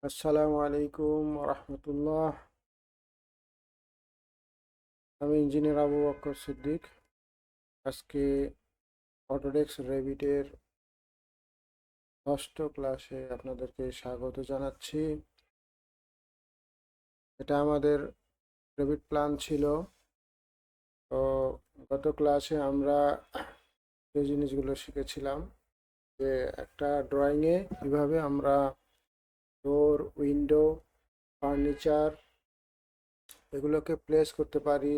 আসসালামু আলাইকুম রহমতুল্লাহ। আমি ইঞ্জিনিয়ার আবু বকর সিদ্দিক। আজকে অটোডেস্ক রেভিটের ষষ্ঠ ক্লাসে আপনাদেরকে স্বাগত জানাচ্ছি। এটা আমাদের রেভিট প্ল্যান ছিল। তো গত ক্লাসে আমরা যে জিনিসগুলো শিখেছিলাম যে একটা ড্রয়িংয়ে কীভাবে আমরা ডোর, উইন্ডো, ফার্নিচার এগুলোকে প্লেস করতে পারি,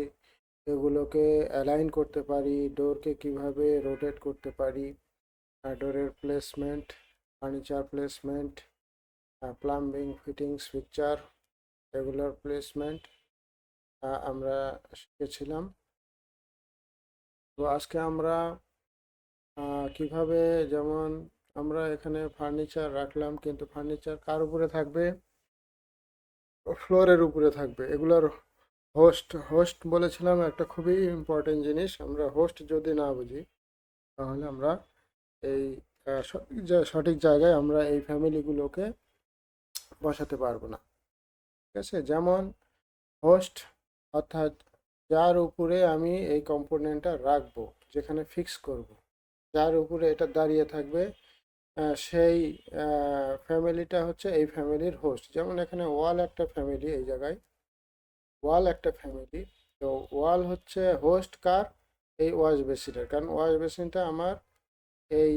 এগুলোকে অ্যালাইন করতে পারি, ডোরকে কিভাবে রোটেট করতে পারি, ডোরের placement, furniture placement, plumbing, fittings, fixture এগুলোর প্লেসমেন্ট আমরা শিখেছিলাম। তো আজকে আমরা কিভাবে, যেমন আমরা এখানে ফার্নিচার রাখলাম, কিন্তু ফার্নিচার কার উপরে থাকবে? ফ্লোরের উপরে থাকবে। এগুলোর হোস্ট হোস্ট বলেছিলাম একটা খুবই ইম্পর্টেন্ট জিনিস। আমরা হোস্ট যদি না বুঝি তাহলে আমরা এই সঠিক জায়গায় আমরা এই ফ্যামিলিগুলোকে বসাতে পারবো না। ঠিক আছে? যেমন হোস্ট, অর্থাৎ যার উপরে আমি এই কম্পোনেন্টটা রাখবো, যেখানে ফিক্স করব, যার উপরে এটা দাঁড়িয়ে থাকবে, সেই ফ্যামিলিটা হচ্ছে এই ফ্যামিলির হোস্ট। যেমন এখানে ওয়াল একটা ফ্যামিলি, এই জায়গায় ওয়াল একটা ফ্যামিলি। তো ওয়াল হচ্ছে হোস্ট কার? এই ওয়াশ বেসিনের, কারণ ওয়াশ বেসিনটা আমার এই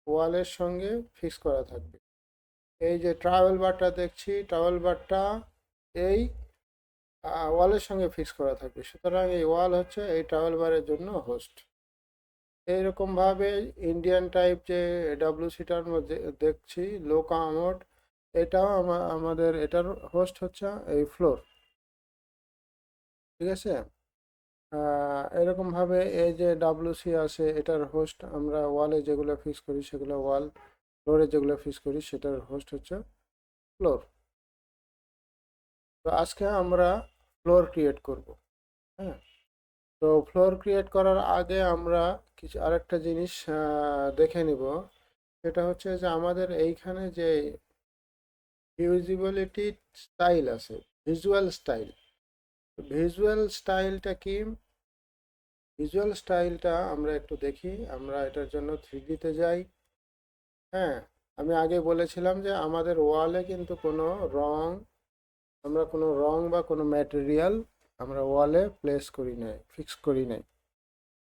ওয়ালের সঙ্গে ফিক্স করা থাকবে। এই যে ট্রাভেল বারটা দেখছি, ট্রাভেল বারটা এই ওয়ালের সঙ্গে ফিক্স করা থাকবে, সুতরাং এই ওয়াল হচ্ছে এই ট্রাভেল বারের জন্য হোস্ট। এইরকমভাবে ইন্ডিয়ান টাইপ যে ডাব্লিউসিটার মধ্যে দেখছি লো কামোড, এটাও আমাদের এটার হোস্ট হচ্ছে এই ফ্লোর। ঠিক আছে? এরকমভাবে এই যে ডাব্লিউসি আছে, এটার হোস্ট আমরা ওয়ালে যেগুলো ফিক্স করি সেগুলো ওয়াল, ফ্লোরে যেগুলো ফিক্স করি সেটার হোস্ট হচ্ছে ফ্লোর। তো আজকে আমরা ফ্লোর ক্রিয়েট করব। হ্যাঁ, তো ফ্লোর ক্রিয়েট করার আগে আমরা কিছু আরেকটা জিনিস দেখে নিব। সেটা হচ্ছে যে আমাদের এইখানে যে ভিজিবিলিটি স্টাইল আছে, ভিজুয়াল স্টাইল, ভিজুয়াল স্টাইলটা কি? ভিজুয়াল স্টাইলটা আমরা একটু দেখি। আমরা এটার জন্য 3D-তে যাই। হ্যাঁ, আমি আগে বলেছিলাম যে আমাদের ওয়ালে কিন্তু কোনো রং, আমরা কোনো রং বা কোনো ম্যাটেরিয়াল আমরা ওয়ালে প্লেস করি নাই, ফিক্স করি নাই।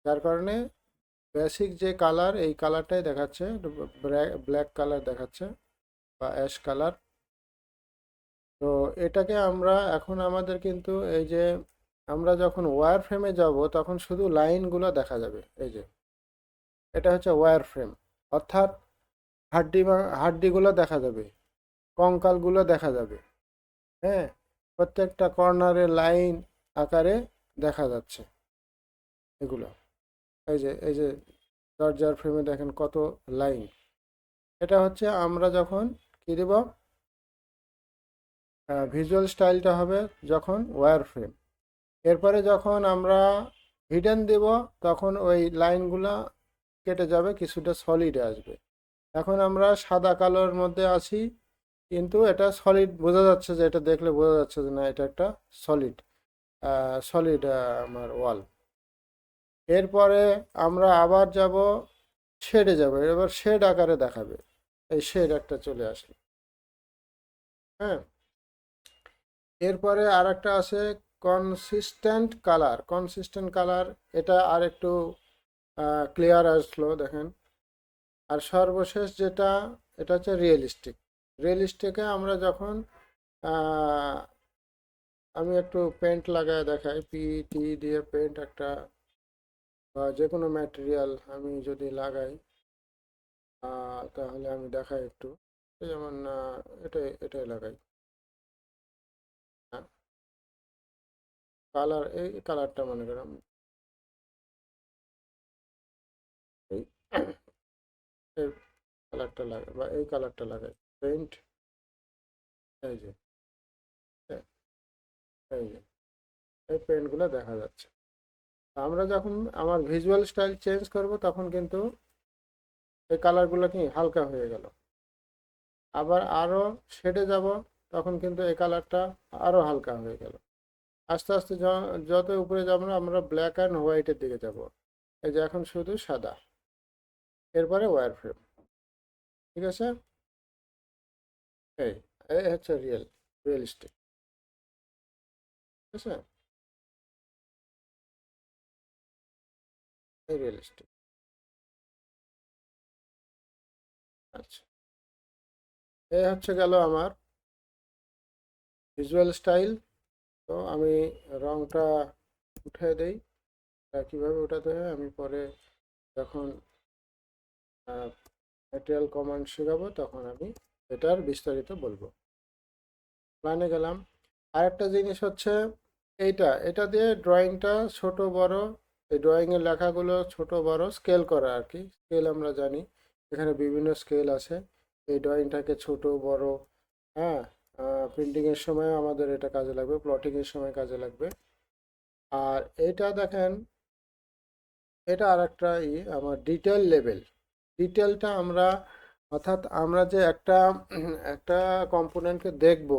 যার কারণে বেসিক যে কালার, এই কালারটাই দেখাচ্ছে, ব্ল্যাক কালার দেখাচ্ছে বা অ্যাশ কালার। তো এটাকে আমরা এখন আমাদের কিন্তু এই যে আমরা যখন ওয়্যার ফ্রেমে যাব তখন শুধু লাইনগুলো দেখা যাবে। এই যে এটা হচ্ছে ওয়্যার ফ্রেম, অর্থাৎ হাড্ডিগুলো দেখা যাবে, কঙ্কালগুলো দেখা যাবে। হ্যাঁ, প্রত্যেকটা কর্নারে লাইন আকারে দেখা যাচ্ছে এগুলো। এই যে দরজার ফ্রেমে দেখেন কত লাইন। এটা হচ্ছে আমরা যখন কী দেব, ভিজুয়াল স্টাইলটা হবে যখন ওয়্যার ফ্রেম। এরপরে যখন আমরা হিডেন দেব তখন ওই লাইনগুলা কেটে যাবে, কিছুটা সলিডে আসবে। এখন আমরা সাদা কালোর মধ্যে আছি, কিন্তু এটা সলিড বোঝা যাচ্ছে, যে এটা দেখলে বোঝা যাচ্ছে যে না, এটা একটা সলিড সলিড আমার ওয়াল। এরপরে আমরা আবার যাব শেডে, যাব এবার শেড আকারে দেখাবে। এই শেড একটা চলে আসলো। হ্যাঁ, এরপরে আর একটা আছে কনসিস্টেন্ট কালার। কনসিস্টেন্ট কালার, এটা আর একটু ক্লিয়ার আসলো দেখেন। আর সর্বশেষ যেটা, এটা হচ্ছে রিয়েলিস্টিক। রিয়েলিস্টিকে আমরা যখন আমি একটু পেন্ট লাগায় দেখাই, পিটি দিয়ে পেন্ট একটা বা যে কোনো ম্যাটেরিয়াল আমি যদি লাগাই, তাহলে আমি দেখাই একটু। যেমন এটাই লাগাই। হ্যাঁ, কালার, এই কালারটা মনে করেন এই এই কালারটা লাগাই বা এই কালারটা লাগাই, পেন্ট। এই যে এ- এই যে এই পেন্টগুলো দেখা যাচ্ছে। আমরা যখন আমার ভিজুয়াল স্টাইল চেঞ্জ করব তখন কিন্তু এই কালারগুলো কি হালকা হয়ে গেল। আবার আরও শেডে যাব, তখন কিন্তু এই কালারটা আরও হালকা হয়ে গেল। আস্তে আস্তে যত উপরে যাব না আমরা ব্ল্যাক অ্যান্ড হোয়াইটের দিকে যাব। এই যে এখন শুধু সাদা, এরপরে ওয়্যার ফ্রেম। ঠিক আছে, এই এই হচ্ছে রিয়েলিস্টিক। ঠিক আছে, এই রিয়েলিস্টিক। আচ্ছা, এই হচ্ছে গেল আমার ভিজুয়াল স্টাইল। তো আমি রংটা উঠে দেই। কীভাবে উঠাতে হয় আমি পরে যখন ম্যাটেরিয়াল কমান্ড শেখাবো তখন আমি এটার বিস্তারিত বলবো। প্ল্যানে গেলাম। আরেকটা জিনিস হচ্ছে এটা দিয়ে ড্রয়িংটা ছোট বড়, এই ড্রয়িংয়ের লেখাগুলো ছোট বড় স্কেল করা আর কি। স্কেল আমরা জানি এখানে বিভিন্ন স্কেল আছে। এই ড্রয়িংটাকে ছোট বড়, হ্যাঁ, প্রিন্টিংয়ের সময় আমাদের এটা কাজে লাগবে, প্লটিংয়ের সময় কাজে লাগবে। আর এটা দেখেন, এটা আর একটা আমার ডিটেল লেভেল। ডিটেলটা আমরা, অর্থাৎ আমরা যে একটা একটা কম্পোনেন্টকে দেখব,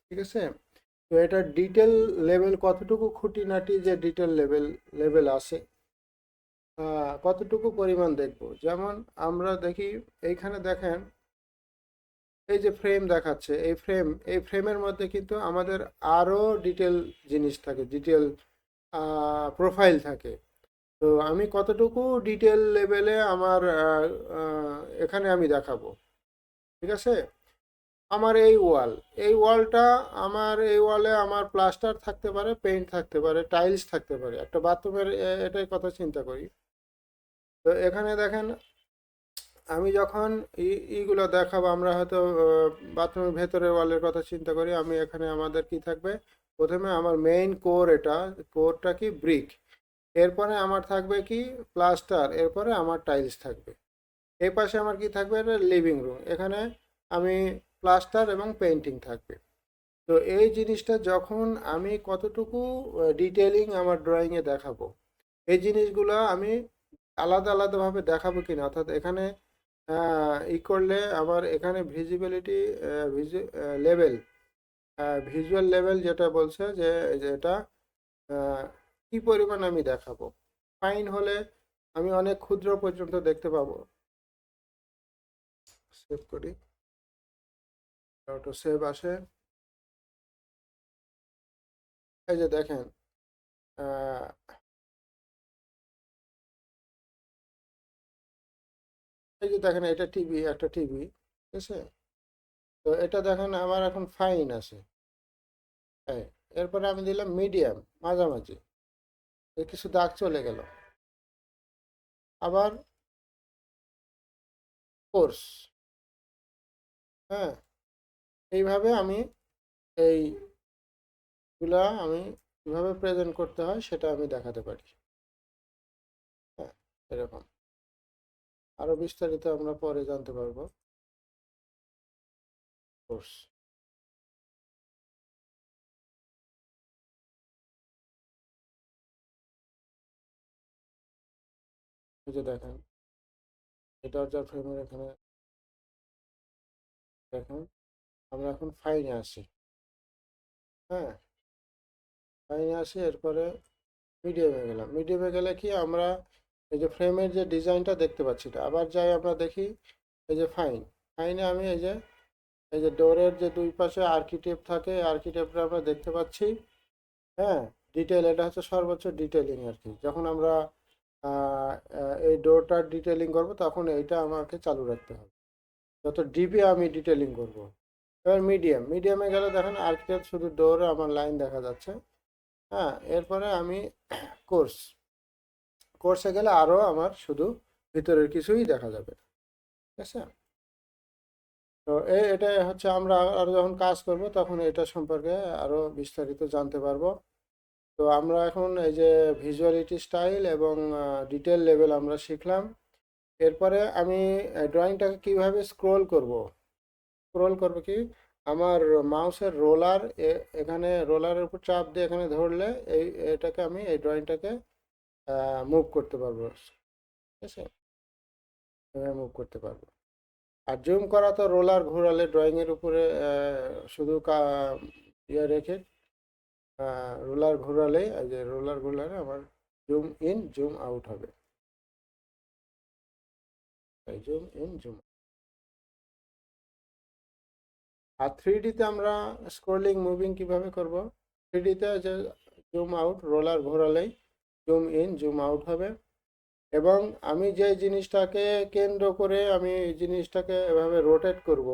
ঠিক আছে, তো এটা ডিটেল লেভেল কতটুকু খুঁটিনাটি যে ডিটেল লেভেল আছে, কতটুকু পরিমাণ দেখব। যেমন আমরা দেখি এইখানে দেখেন এই যে ফ্রেম দেখাচ্ছে, এই ফ্রেমের মধ্যে কিন্তু আমাদের আরও ডিটেল জিনিস থাকে, ডিটেল প্রোফাইল থাকে। তো আমি কতটুকু ডিটেল লেভেলে আমার এখানে আমি দেখাবো। ঠিক আছে, আমার এই ওয়ালটা, আমার এই ওয়ালে আমার প্লাস্টার থাকতে পারে, পেইন্ট থাকতে পারে, টাইলস থাকতে পারে, একটা বাথরুমের এটাই কথা চিন্তা করি। তো এখানে দেখেন আমি যখন এইগুলো দেখাবো, আমরা হয়তো বাথরুমের ভেতরের ওয়ালের কথা চিন্তা করি, আমি এখানে আমাদের কি থাকবে, প্রথমে আমার মেইন কোর, এটা কোরটা কি ব্রিক, এরপরে আমার থাকবে কি প্লাস্টার, এরপরে আমার টাইলস থাকবে। এই পাশে আমার কি থাকবে, এটা লিভিং রুম, এখানে আমি প্লাস্টার এবং পেইন্টিং থাকবে। তো এই জিনিসটা যখন আমি কতটুকু ডিটেলিং আমার ড্রয়িংয়ে দেখাবো, এই জিনিসগুলো আমি আলাদা আলাদাভাবে দেখাবো কিনা, অর্থাৎ এখানে করলে আমার এখানে ভিজিবিলিটি লেভেল, ভিজুয়াল লেভেল যেটা বলছে যে এটা কি পরিমাণ আমি দেখাবো। ফাইন হলে আমি অনেক ক্ষুদ্র পর্যন্ত দেখতে পাবো। সেভ করি, অটো সেভ আসে। এই যে দেখেন, আহ, এই যে দেখেন এটা টিভি, একটা টিভি, ঠিক আছে। তো এটা দেখেন আমার এখন ফাইন আছে। হ্যাঁ, এরপরে আমি দিলাম মিডিয়াম, মাঝামাঝি, কিছু দাগ চলে গেল। আবার কোর্স, হ্যাঁ, এইভাবে আমি এইগুলা আমি কিভাবে প্রেজেন্ট করতে হয় সেটা আমি দেখাতে পারি। হ্যাঁ, এরকম আরো বিস্তারিত আমরা পরে জানতে পারবো। কোর্স, এই যে দেখেন এই দরজার ফ্রেমের এখানে দেখেন আমরা এখন ফাইনে আসি। হ্যাঁ, ফাইনে আসি, এরপরে মিডিয়ামে গেলাম। মিডিয়ামে গেলে কি আমরা এই যে ফ্রেমের যে ডিজাইনটা দেখতে পাচ্ছি না, আবার যাই আমরা দেখি এই যে ফাইনে আমি এই যে ডোরের যে দুই পাশে আর্কিটেক্ট থাকে, আর্কিটেক্টটা আমরা দেখতে পাচ্ছি। হ্যাঁ, ডিটেল, এটা হচ্ছে সর্বোচ্চ ডিটেলিং আর কি। যখন আমরা এই ডোরটার ডিটেলিং করব তখন এইটা আমাকে চালু রাখতে হবে, যত ডিপে আমি ডিটেলিং করব। এবার মিডিয়ামে গেলে দেখেন আর্কিটেক্ট শুধু ডোরে আমার লাইন দেখা যাচ্ছে। হ্যাঁ, এরপরে আমি কোর্স, কোর্সে গেলে আরও আমার শুধু ভিতরের কিছুই দেখা যাবে। ঠিক আছে, তো এটাই হচ্ছে আমরা আরও যখন কাজ করব তখন এটা সম্পর্কে আরও বিস্তারিত জানতে পারবো। তো আমরা এখন এই যে ভিজুয়ালিটি স্টাইল এবং ডিটেল লেভেল আমরা শিখলাম। এরপরে আমি ড্রয়িংটাকে কিভাবে স্ক্রোল করব কি, আমার মাউসের রোলার, এখানে রোলারের উপর চাপ দিয়ে এখানে ধরলে এটাকে আমি এই ড্রয়িংটাকে মুভ করতে পারবো। ঠিক আছে, মুভ করতে পারবো। আর জুম করা তো রোলার ঘোরালে ড্রয়িংয়ের উপরে শুধু ইয়ে রেখে রোলার ঘোরালেই, এই যে রোলার ঘোরালে আমার জুম ইন জুম আউট হবে। এই জুম ইন জুম। আর থ্রি ডিতে আমরা স্ক্রোলিং মুভিং কিভাবে করব? থ্রি ডিতে যে জুম আউট রোলার ঘোরালেই জুম ইন জুম আউট হবে। এবং আমি যে জিনিসটাকে কেন্দ্র করে আমি এই জিনিসটাকে এভাবে রোটেট করব,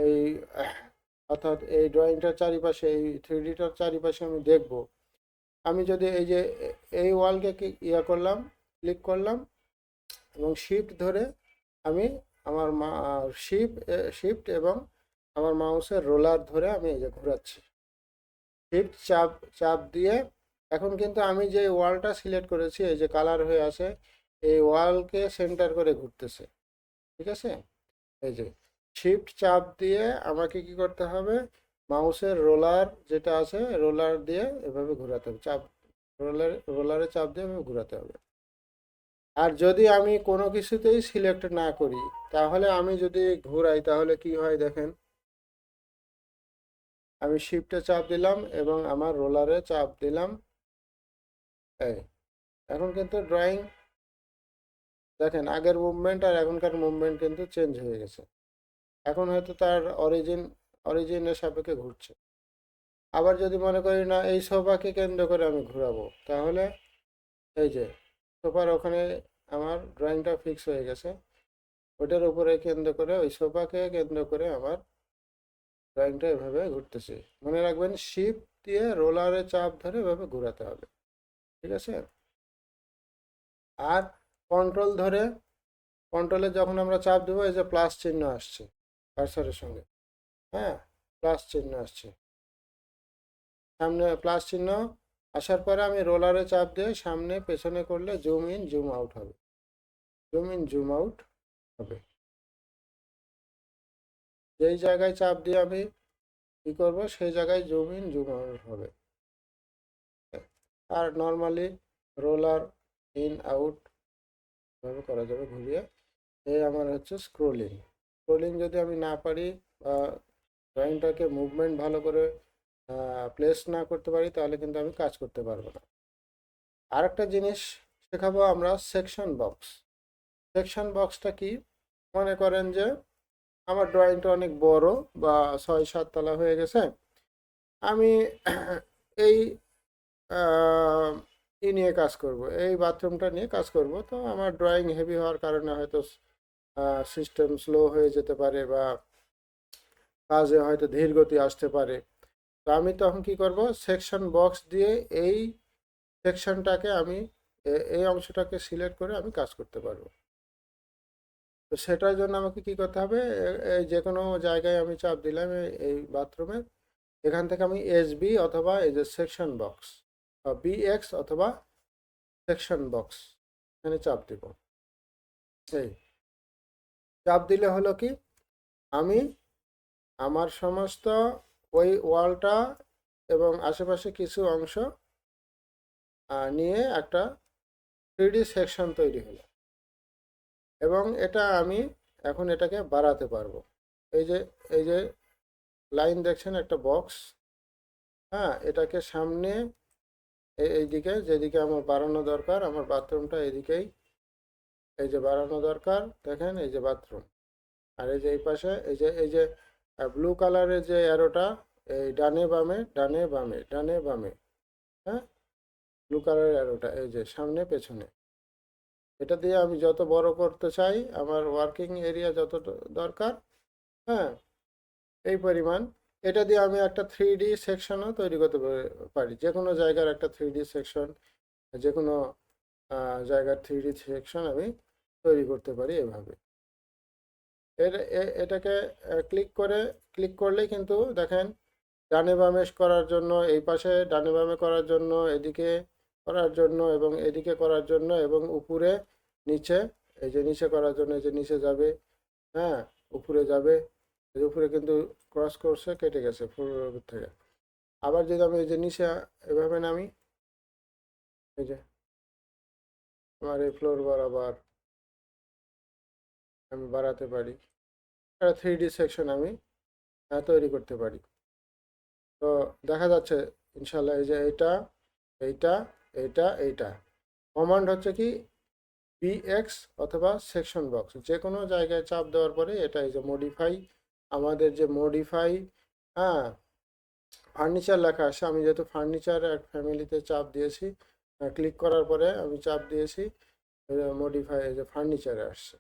এই অর্থাৎ এই ড্রয়িংটার চারিপাশে, এই থ্রি ডিটার চারিপাশে আমি দেখব। আমি যদি এই যে এই ওয়ালকে ইয়ে করলাম, ক্লিক করলাম এবং শিফট ধরে আমি আমার শিফট এবং আমার মাউসের রোলার ধরে আমি এই যে ঘোরাচ্ছি, শিফট চাপ চাপ দিয়ে। এখন কিন্তু আমি যে ওয়ালটা সিলেক্ট করেছি এই যে কালার হয়ে আছে, এই ওয়ালকে সেন্টার করে ঘুরতেছে। ঠিক আছে, এই যে শিফট চাপ দিয়ে আমাকে কি করতে হবে, মাউসের রোলার যেটা আছে রোলার দিয়ে এভাবে ঘোরাতে হবে, চাপ রোলারে চাপ দিয়ে এভাবে ঘোরাতে হবে। আর যদি আমি কোনো কিছুতেই সিলেক্ট না করি, তাহলে আমি যদি ঘোরাই তাহলে কি হয় দেখেন, আমি শিফটে চাপ দিলাম এবং আমার রোলারে চাপ দিলাম, এই এখন কিন্তু ড্রয়িং দেখেন আগের মুভমেন্ট আর এখনকার মুভমেন্ট কিন্তু চেঞ্জ হয়ে গেছে। এখন হয়তো তার অরিজিনের সাপেক্ষে ঘুরছে। আবার যদি মনে করি না এই সোফাকে কেন্দ্র করে আমি ঘোরাবো, তাহলে এই যে সোফার ওখানে আমার ড্রয়িংটা ফিক্স হয়ে গেছে, ওটার উপরে কেন্দ্র করে ওই সোফাকে কেন্দ্র করে আমার ড্রয়িংটা এভাবে ঘুরতেছে। মনে রাখবেন শিফট দিয়ে রোলারে চাপ ধরে এভাবে ঘোরাতে হবে। ঠিক আছে, আর কন্ট্রোল ধরে, কন্ট্রোলে যখন আমরা চাপ দেবো এই যে প্লাস চিহ্ন আসছে কার্সারের সঙ্গে, হ্যাঁ প্লাস চিহ্ন আসছে সামনে, প্লাস চিহ্ন আসার পরে আমি রোলারে চাপ দিয়ে সামনে পেছনে করলে জুম ইন জুম আউট হবে, জুম ইন জুম আউট হবে। যেই জায়গায় চাপ দিয়ে আমি কী করবো সেই জায়গায় জুম ইন জুম আউট হবে। আর নর্মালি রোলার ইন আউট ভাবে করা যাবে ঘুরিয়ে। এই আমার হচ্ছে স্ক্রোলিং। স্ক্রোলিং যদি আমি না পারি বা ড্রয়িংটাকে মুভমেন্ট ভালো করে প্লেস না করতে পারি তাহলে কিন্তু আমি কাজ করতে পারবো না। আরেকটা জিনিস শেখাবো আমরা, সেকশন বক্স। সেকশন বক্সটা কি? মনে করেন যে আমার ড্রয়িংটা অনেক বড় বা 6-7 তলা হয়ে গেছে, আমি এই নিয়ে কাজ করব, এই বাথরুমটা নিয়ে কাজ করব। তো আমার ড্রয়িং হেভি হওয়ার কারণে হয়তো সিস্টেম স্লো হয়ে যেতে পারে বা কাজে হয়তো ধীর গতি আসতে পারে। তো আমি তখন কি করব, সেকশন বক্স দিয়ে এই সেকশনটাকে আমি এই অংশটাকে সিলেক্ট করে আমি কাজ করতে পারবো। তো সেটার জন্য আমাকে কি করতে হবে, এই যে কোনো জায়গায় আমি চাপ দিলাম এই বাথরুমে, এখান থেকে আমি এসবি অথবা এই যে সেকশন বক্স বা বিএক্স অথবা সেকশন বক্স এখানে চাপ দিব। এই চাপ দিলে হলো কি, আমি আমার সমস্ত ওই ওয়ালটা এবং আশেপাশে কিছু অংশ নিয়ে একটা 3D সেকশন তৈরি হলো। এবং এটা আমি এখন এটাকে বাড়াতে পারবো। এই যে লাইন দেখছেন একটা বক্স, হ্যাঁ এটাকে সামনে এইদিকে যেদিকে আমার বাড়ানো দরকার, আমার বাথরুমটা এদিকেই, এই যে বাড়ানো দরকার দেখেন এই যে বাথরুম। আর এই যে এই পাশে এই যে ব্লু কালারের যে অ্যারোটা, এই ডানে বামে ডানে বামে ডানে বামে, হ্যাঁ ব্লু কালারের অ্যারোটা এই যে সামনে পেছনে, এটা দিয়ে আমি যত বড় করতে চাই আমার ওয়ার্কিং এরিয়া যত দরকার, হ্যাঁ এই পরিমাণ, এটা দিয়ে আমি একটা 3D সেকশনও তৈরি করতে পারি। যে কোনো জায়গার একটা 3D সেকশন, যে কোনো জায়গার 3D সেকশন আমি তৈরি করতে পারি এভাবে। এটাকে ক্লিক করলেই কিন্তু দেখেন ডানে বামে করার জন্য এই পাশে, ডানে বামে করার জন্য এদিকে করার জন্য এবং এদিকে করার জন্য এবং উপরে নিচে, এই যে নিচে করার জন্য এই যে নিচে যাবে, হ্যাঁ উপরে যাবে, এই উপরে কিন্তু ক্রস করছে কেটে গেছে ফ্লোরের থেকে। আবার যদি আমি এই যে নিচে এভাবে নামি, এই যে আমার এই ফ্লোর বরাবর আমি বাড়াতে পারি। 3D সেকশন আমি তৈরি করতে পারি। তো দেখা যাচ্ছে ইনশাল্লাহ এই যে এইটা এইটা এইটা কমান্ড হচ্ছে কি বিএক্স অথবা সেকশন বক্স, যে কোনো জায়গায় চাপ দেওয়ার পরে এটা এই যে মডিফাই, আমাদের যে মডিফাই, হ্যাঁ, ফার্নিচার লেখা আসে, আমি যেহেতু ফার্নিচার এক ফ্যামিলিতে চাপ দিয়েছি, ক্লিক করার পরে আমি চাপ দিয়েছি মডিফাই, এই যে ফার্নিচারে আসছে।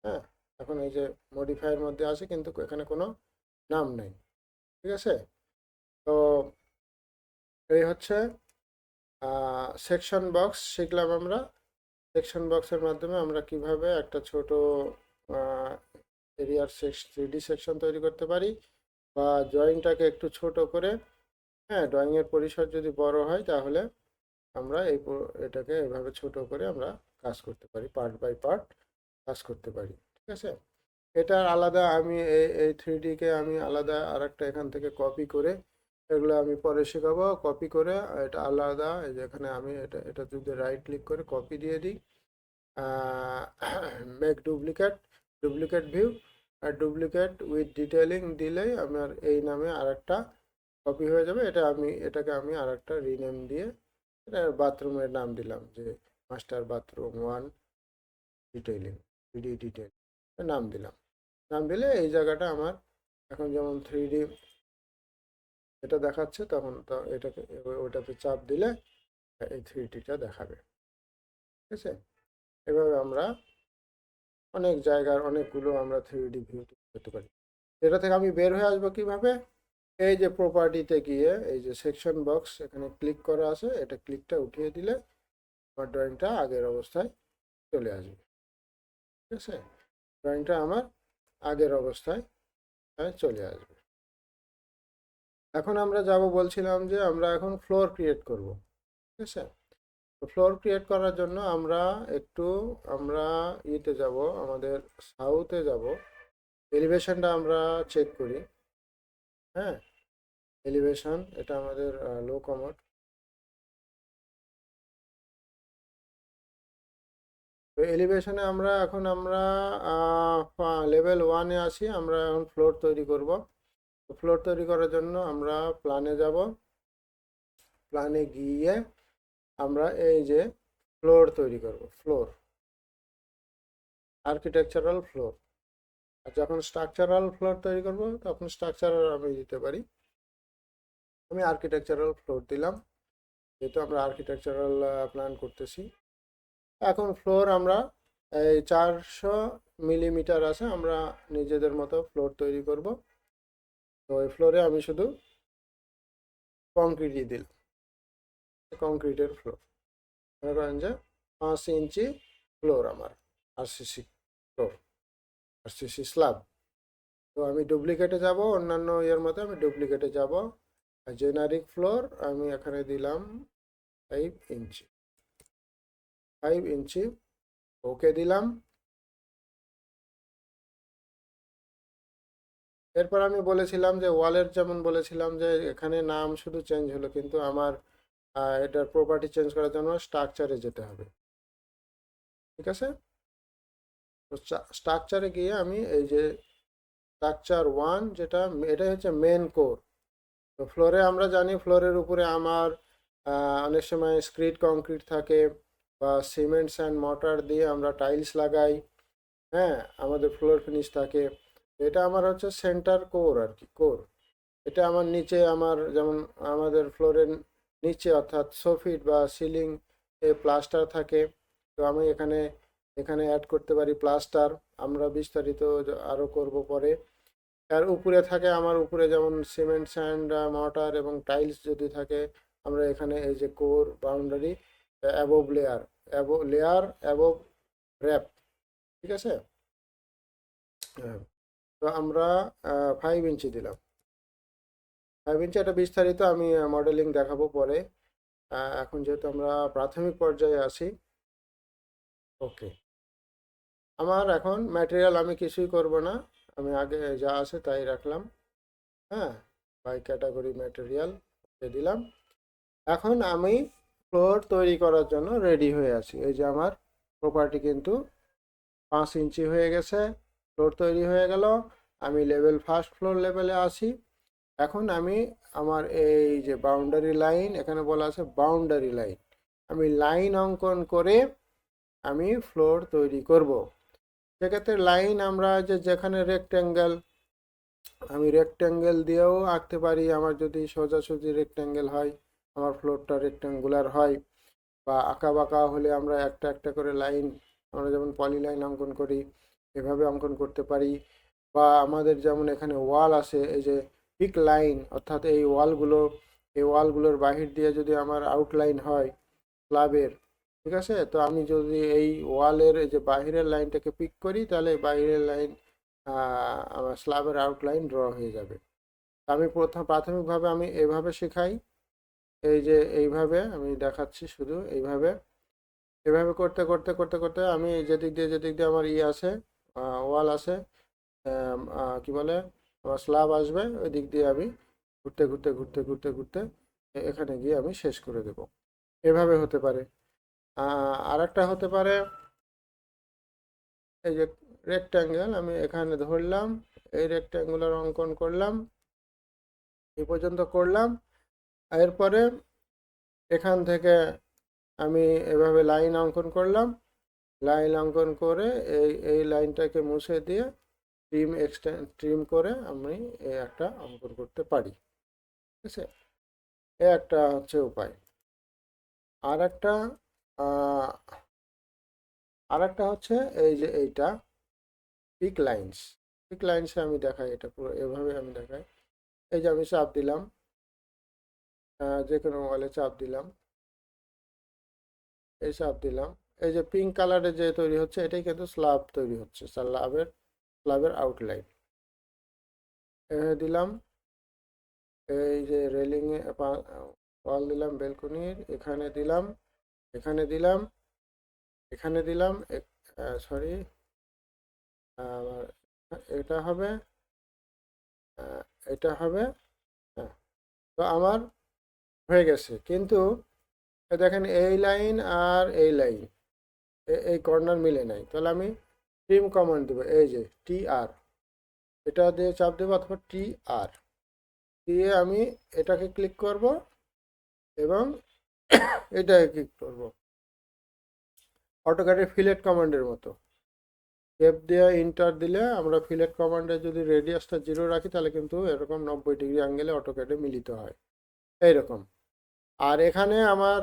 হ্যাঁ, এখন এই যে মডিফাইয়ের মধ্যে আছে কিন্তু এখানে কোনো নাম নেই। ঠিক আছে, তো এই হচ্ছে সেকশন বক্স শিখলাম আমরা। সেকশন বক্সের মাধ্যমে আমরা কিভাবে একটা ছোট এরিয়ার 3D সেকশন তৈরি করতে পারি, বা ড্রয়িংটাকে একটু ছোট করে, হ্যাঁ, ড্রয়িংয়ের পরিসর যদি বড় হয় তাহলে আমরা এটাকে এভাবে ছোট করে আমরা কাজ করতে পারি, পার্ট বাই পার্ট কাজ করতে পারি। ঠিক আছে, এটার আলাদা আমি এই 3D কে আমি আলাদা আর একটা এখান থেকে কপি করে, এগুলো আমি পরে শেখাবো, কপি করে এটা আলাদা, এই যে এখানে আমি এটা যদি রাইট ক্লিক করে কপি দিয়ে দিই, মেক ডুপ্লিকেট, ডুপ্লিকেট ভিউ, আর ডুপ্লিকেট উইথ ডিটেলিং দিলেই আমার এই নামে আরেকটা কপি হয়ে যাবে। এটাকে আমি আরেকটা রিনেম দিয়ে এটা বাথরুমের নাম দিলাম, যে master bathroom 1 detailing, 3D detail নাম দিলাম। নাম দিলে এই জায়গাটা আমার এখন যেমন 3D এটা দেখাচ্ছে, তখন তো এটাকে ওটাতে চাপ দিলে এই 3Dটা দেখাবে। ঠিক আছে, এভাবে আমরা অনেক জায়গার অনেকগুলো আমরা 3D ভিউ করতে পারি। এটা থেকে আমি বের হয়ে আসবো কিভাবে? এই যে প্রপার্টিতে গিয়ে এই যে সেকশন বক্স এখানে ক্লিক করা আছে, এটা ক্লিকটা উঠিয়ে দিলে আমার ড্রয়িংটা আগের অবস্থায় চলে আসবে। ঠিক আছে, ড্রয়িংটা আমার আগের অবস্থায় চলে আসবে। এখন আমরা যাব, বলছিলাম যে আমরা এখন ফ্লোর ক্রিয়েট করব। ঠিক আছে, তো ফ্লোর ক্রিয়েট করার জন্য আমরা ইতে যাব, আমাদের সাউথে যাব, এলিভেশনটা আমরা চেক করি। হ্যাঁ, এলিভেশন এটা আমাদের লো কমোড। তো এলিভেশনে আমরা লেভেল 1-এ আছি, আমরা এখন ফ্লোর তৈরি করব। তো ফ্লোর তৈরি করার জন্য আমরা প্ল্যানে যাব, প্ল্যানে গিয়ে আমরা এই যে ফ্লোর তৈরি করব, ফ্লোর, আর্কিটেকচারাল ফ্লোর। আর যখন স্ট্রাকচারাল ফ্লোর তৈরি করব তখন স্ট্রাকচারাল আমি দিতে পারি, আমি আর্কিটেকচারাল ফ্লোর দিলাম, যেহেতু আমরা আর্কিটেকচারাল প্ল্যান করতেছি। এখন ফ্লোর আমরা এই 400 মিলিমিটার আছে, আমরা নিজেদের মতো ফ্লোর তৈরি করব। তো এই ফ্লোরে আমি শুধু কংক্রিটই দিলাম, কংক্রিটের ফ্লোর, মনে করেন যে 5 ইঞ্চি ফ্লোর আমার, আরসিসি ফ্লোর, আরসিসি স্ল্যাব। তো আমি ডুপ্লিকেটে যাব, অন্যান্য ইয়ের মতো আমি ডুপ্লিকেটে যাব, জেনারিক ফ্লোর আমি এখানে দিলাম 5 ইঞ্চি, 5 ইঞ্চি, ওকে দিলাম। এরপর আমি বলেছিলাম যে ওয়ালের, যেমন বলেছিলাম যে এখানে নাম শুধু চেঞ্জ হলো, কিন্তু আমার এটার প্রপার্টি চেঞ্জ করার জন্য স্ট্রাকচারে যেতে হবে। ঠিক আছে, তো স্ট্রাকচারে গিয়ে আমি এই যে স্ট্রাকচার 1, যেটা এটাই হচ্ছে মেন কোর। তো ফ্লোরে আমরা জানি ফ্লোরের উপরে আমার অনেক সময় স্ক্রিড কংক্রিট থাকে, বা সিমেন্টস অ্যান্ড মর্টার দিয়ে আমরা টাইলস লাগাই। হ্যাঁ, আমাদের ফ্লোর ফিনিশ থাকে। এটা আমার হচ্ছে সেন্টার কোর আর কি, কোর। এটা আমার নিচে, আমার যেমন আমাদের ফ্লোরের নিচে অর্থাৎ সোফিট বা সিলিং এ প্লাস্টার থাকে। তো আমি এখানে এখানে অ্যাড করতে পারি প্লাস্টার, আমরা বিস্তারিত আরও করব পরে। তার উপরে থাকে, আমার উপরে যেমন সিমেন্ট স্যান্ড মর্টার এবং টাইলস যদি থাকে, আমরা এখানে এই যে core boundary, above layer, above wrap. ঠিক আছে, তো আমরা 5 ইঞ্চি দিলাম, 5 ইঞ্চি। এটা বিস্তারিত আমি মডেলিং দেখাবো পরে। এখন যেহেতু আমরা প্রাথমিক পর্যায়ে আছি, ওকে। আমার এখন ম্যাটেরিয়াল আমি কিছুই করব না, আমি আগে যা আছে তাই রাখলাম। হ্যাঁ, বাই ক্যাটাগরি ম্যাটেরিয়াল দিলাম। এখন আমি ফ্লোর তৈরি করার জন্য রেডি হয়ে আছি। এই যে আমার প্রপার্টি কিন্তু 5 ইঞ্চি হয়ে গেছে, ফ্লোর তৈরি হয়ে গেল। আমি লেভেল ফার্স্ট ফ্লোর লেভেলে আসি। এখন আমি আমার এই যে বাউন্ডারি লাইন, এখানে বলা আছে বাউন্ডারি লাইন, আমি লাইন অঙ্কন করে আমি ফ্লোর তৈরি করব। সেক্ষেত্রে লাইন আমরা যেখানে রেক্ট্যাঙ্গেল, আমি রেক্ট্যাঙ্গেল দিয়েও আঁকতে পারি। আমার যদি সোজাসুজি রেক্ট্যাঙ্গেল হয়, আমার ফ্লোরটা রেক্ট্যাঙ্গুলার হয়, বা আঁকা বাঁকা হলে আমরা একটা একটা করে লাইন, আমরা যেমন পলি লাইন অঙ্কন করি এভাবে অঙ্কন করতে পারি। বা আমাদের যেমন এখানে ওয়াল আছে, এই যে পিক লাইন, অর্থাৎ এই ওয়ালগুলো, এই ওয়ালগুলোর বাহির দিয়ে যদি আমার আউটলাইন হয় স্ল্যাবের, ঠিক আছে, তো আমি যদি এই ওয়ালের এই যে বাহিরের লাইনটাকে পিক করি, তাহলে বাহিরের লাইন আমার স্ল্যাবের আউটলাইন ড্র হয়ে যাবে। আমি প্রাথমিকভাবে আমি এভাবে শেখাই। এই যে এইভাবে আমি দেখাচ্ছি, শুধু এইভাবে এভাবে করতে করতে করতে করতে আমি যেদিক দিয়ে আমার আছে, ওয়াল আছে, কি বলে, আমার স্ল্যাব আসবে, ওই দিক দিয়ে আমি ঘুরতে ঘুরতে ঘুরতে ঘুরতে ঘুরতে এখানে গিয়ে আমি শেষ করে দেব। এভাবে হতে পারে। আর একটা হতে পারে, এই যে রেক্ট্যাঙ্গেল আমি এখানে ধরলাম, এই রেক্ট্যাঙ্গুলার অঙ্কন করলাম, এই পর্যন্ত করলাম। এরপরে এখান থেকে আমি এভাবে লাইন অঙ্কন করলাম, লাইন অঙ্কন করে এই লাইনটাকে মুছে দিয়ে ট্রিম করে আমি এই একটা অঙ্কন করতে পারি। ঠিক আছে, এ একটা হচ্ছে উপায়। আর একটা হচ্ছে এই যে এইটা পিক লাইন্স। পিক লাইন্সে আমি দেখাই, এটা পুরো এভাবে আমি দেখাই। এই যে আমি চাপ দিলাম, যে কোনো মোবাইলে চাপ দিলাম, এই চাপ দিলাম, এই যে পিঙ্ক কালারের যে তৈরি হচ্ছে, এটাই কিন্তু স্ল্যাব তৈরি হচ্ছে, স্ল্যাবের আউটলাইন। এভাবে দিলাম, এই যে রেলিংয়ে ওয়াল দিলাম, বেলকনির এখানে দিলাম, এখানে দিলাম, এখানে দিলাম, সরি, এটা হবে, এটা হবে। হ্যাঁ, তো আমার হয়ে গেছে। কিন্তু দেখেন এই লাইন আর এই লাইন, এই কর্নার মিলে নাই, তাহলে আমি ট্রিম কমান্ড দেবো, এই যে টি আর, এটা দিয়ে চাপ দেবো, অথবা টি আর দিয়ে আমি এটাকে ক্লিক করব এবং এটাকে ক্লিক করব, অটোক্যাডের ফিলেট কমান্ডের মতো। টেপ দিয়ে ইন্টার দিলে আমরা ফিলেট কমান্ডে যদি রেডিয়াসটা 0 রাখি, তাহলে কিন্তু এরকম 90 ডিগ্রি অ্যাঙ্গেলে অটোক্যাডে মিলিত হয় এইরকম। আর এখানে আমার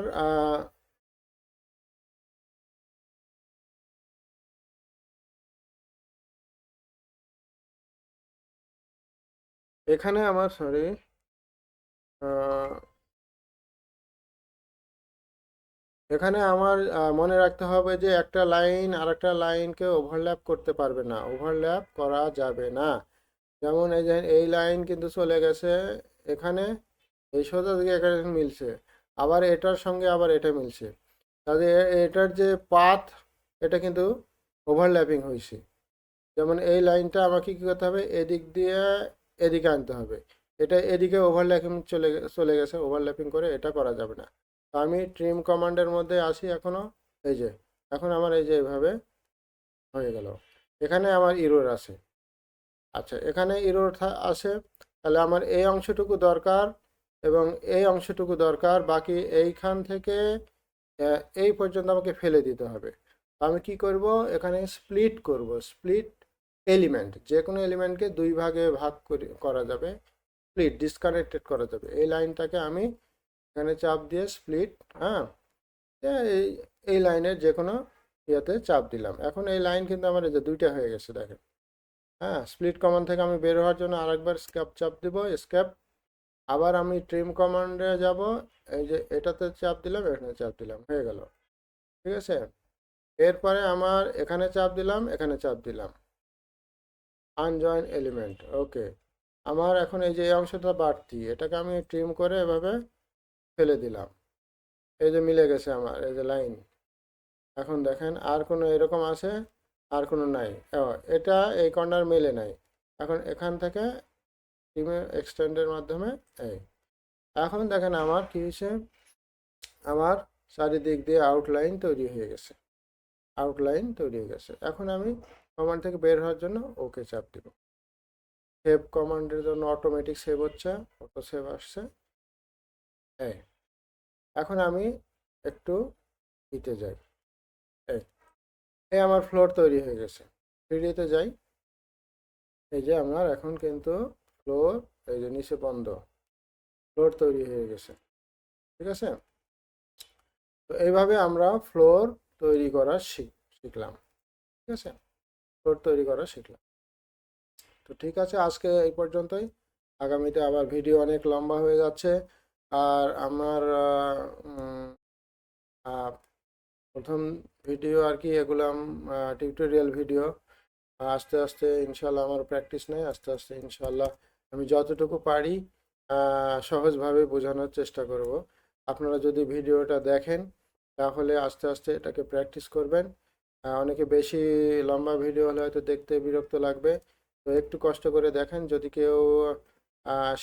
সরি, এখানে আমার মনে রাখতে হবে যে একটা লাইন আর একটা লাইনকে ওভারল্যাপ করতে পারবে না, ওভারল্যাপ করা যাবে না। যেমন এই যে এই লাইন কিন্তু চলে গেছে এখানে, এই সোজা দিকে এখানে মিলছে, আবার এটার সঙ্গে আবার এটা মিলছে, তাহলে এটার যে পাথ, এটা কিন্তু ওভারল্যাপিং হয়েছে। যেমন এই লাইনটা আমাকে কী করতে হবে, এদিক দিয়ে এদিকে আনতে হবে, এটা এদিকে ওভারল্যাপিং চলে গেছে, ওভারল্যাপিং করে এটা করা যাবে না। তো আমি ট্রিম কমান্ডের মধ্যে আসি এখনও, এই যে এখন আমার এই যে এভাবে হয়ে গেল। এখানে আমার ইরর আছে, আচ্ছা এখানে ইরর আছে, তাহলে আমার এই অংশটুকু দরকার এবং এই অংশটুকু দরকার, বাকি এইখান থেকে এই পর্যন্ত আমাকে ফেলে দিতে হবে। আমি কি করব, এখানে স্প্লিট করব, স্প্লিট এলিমেন্ট, যে কোনো এলিমেন্টকে দুই ভাগে ভাগ করা যাবে, স্প্লিট ডিসকানেক্টেড করা যাবে। এই লাইনটাকে আমি এখানে চাপ দিয়ে স্প্লিট, হ্যাঁ, এই এই লাইনের যে কোনো ইয়েতে চাপ দিলাম। এখন এই লাইন কিন্তু আমার এই যে দুইটা হয়ে গেছে, দেখেন। হ্যাঁ, স্প্লিট কমান্ড থেকে আমি বের হওয়ার জন্য আরেকবার স্কেপ চাপ দিব, স্কেপ, আবার আমি ট্রিম কমান্ডে যাব, এই যে এটাতে চাপ দিলাম, এখানে চাপ দিলাম, হয়ে গেল। ঠিক আছে, এরপরে আমার এখানে চাপ দিলাম, এখানে চাপ দিলাম, আনজয়েন এলিমেন্ট, ওকে। আমার এখন এই যে এই অংশটা বাড়তি, এটাকে আমি ট্রিম করে এভাবে ফেলে দিলাম, এই যে মিলে গেছে আমার এই যে লাইন। এখন দেখেন আর কোনো এরকম আছে, আর কোনো নাই, এটা এই কর্নার মেলে নাই। এখন এখান থেকে ট্রিমের এক্সটেন্ডের মাধ্যমে এই, এখন দেখেন আমার কি হয়েছে, আমার চারিদিক দিয়ে আউটলাইন তৈরি হয়ে গেছে, আউটলাইন তৈরি হয়ে গেছে। এখন আমি কমান্ড থেকে বের হওয়ার জন্য ওকে চাপ দিব। সেভ কমান্ডের জন্য অটোমেটিক সেভ হচ্ছে, অটো সেভ আসছে। এই এখন আমি একটু নিতে যাই, এই এই আমার ফ্লোর তৈরি হয়ে গেছে। 3D-তে যাই, এই যে আমার এখন কিন্তু ফ্লোর, এই যে নিচে বন্ধ, ফ্লোর তৈরি হয়ে গেছে। ঠিক আছে, তো এইভাবে আমরা ফ্লোর তৈরি করা শিখলাম। ঠিক আছে, ফ্লোর তৈরি করা শিখলাম। তো ঠিক আছে, আজকে এই পর্যন্তই। আগামীতে আবার ভিডিও অনেক লম্বা হয়ে যাচ্ছে। আর আমার প্রথম ভিডিও আর কি, এগুলো টিউটোরিয়াল ভিডিও। আস্তে আস্তে ইনশাল্লাহ আমার প্র্যাকটিস নেই, আস্তে আস্তে ইনশাল্লাহ আমি যতটুকু পারি সহজভাবে বোঝানোর চেষ্টা করব। আপনারা যদি ভিডিওটা দেখেন তাহলে আস্তে আস্তে এটাকে প্র্যাকটিস করবেন। অনেকে বেশি লম্বা ভিডিও হলে হয়তো দেখতে বিরক্ত লাগবে, তো একটু কষ্ট করে দেখেন। যদি কেউ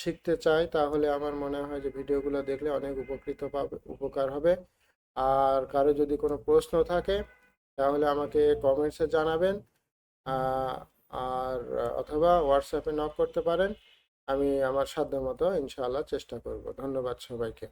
শিখতে চায় তাহলে আমার মনে হয় যে ভিডিওগুলো দেখলে অনেক উপকৃত পাবে, উপকার হবে। আর কারো যদি কোনো প্রশ্ন থাকে তাহলে আমাকে কমেন্টসে জানাবেন, আহ, আর অথবা হোয়াটসঅ্যাপে নক করতে পারেন। আমি আমার সাধ্যমতো ইনশাআল্লাহ চেষ্টা করব। ধন্যবাদ সবাইকে।